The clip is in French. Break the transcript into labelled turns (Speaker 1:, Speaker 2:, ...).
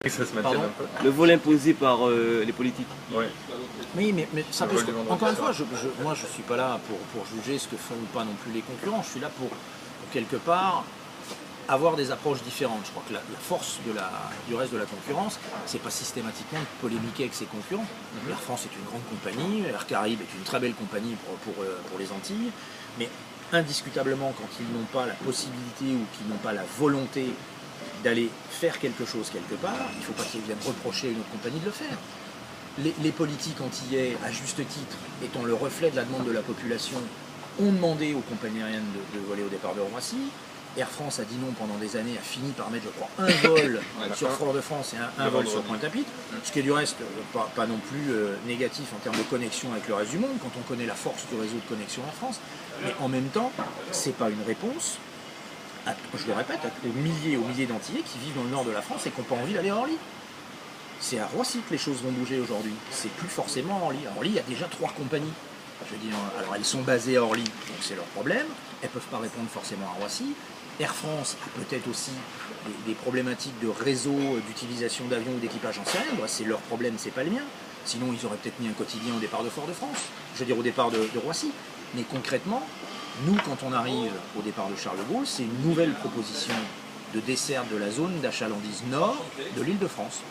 Speaker 1: Ça se maintienne
Speaker 2: Pardon
Speaker 1: un peu.
Speaker 3: Le vol imposé par les politiques.
Speaker 1: Ouais.
Speaker 2: Oui, mais ça peut
Speaker 1: vol du
Speaker 2: encore une
Speaker 1: vendredi
Speaker 2: fois, moi je ne suis pas là pour juger ce que font ou pas non plus les concurrents. Je suis là pour quelque part avoir des approches différentes. Je crois que la force du reste de la concurrence, c'est pas systématiquement de polémiquer avec ses concurrents. Air France est une grande compagnie, Air Caraïbes est une très belle compagnie pour les Antilles, mais indiscutablement, quand ils n'ont pas la possibilité ou qu'ils n'ont pas la volonté d'aller faire quelque chose quelque part, il ne faut pas qu'ils viennent reprocher à une autre compagnie de le faire. Les politiques antillais, à juste titre, étant le reflet de la demande de la population, ont demandé aux compagnies aériennes de voler au départ de Roissy. Air France a dit non pendant des années, a fini par mettre, je crois, un vol sur Fort-de-France et un vol sur Pointe-à-Pitre, ce qui est du reste pas non plus négatif en termes de connexion avec le reste du monde, quand on connaît la force du réseau de connexion Air France. Mais en même temps, c'est pas une réponse, je le répète, aux milliers d'Antillais qui vivent dans le nord de la France et qui n'ont pas envie d'aller à Orly. C'est à Roissy que les choses vont bouger aujourd'hui. C'est plus forcément à Orly. À Orly, il y a déjà 3 compagnies. Je veux dire, alors elles sont basées à Orly, donc c'est leur problème. Elles ne peuvent pas répondre forcément à Roissy. Air France a peut-être aussi des problématiques de réseau, d'utilisation d'avions ou d'équipage ancien. C'est leur problème, c'est pas le mien. Sinon, ils auraient peut-être mis un quotidien au départ de Fort-de-France. Je veux dire, au départ de Roissy. Mais concrètement, nous, quand on arrive au départ de Charles de Gaulle, c'est une nouvelle proposition de dessert de la zone d'achalandise nord de l'Île-de-France.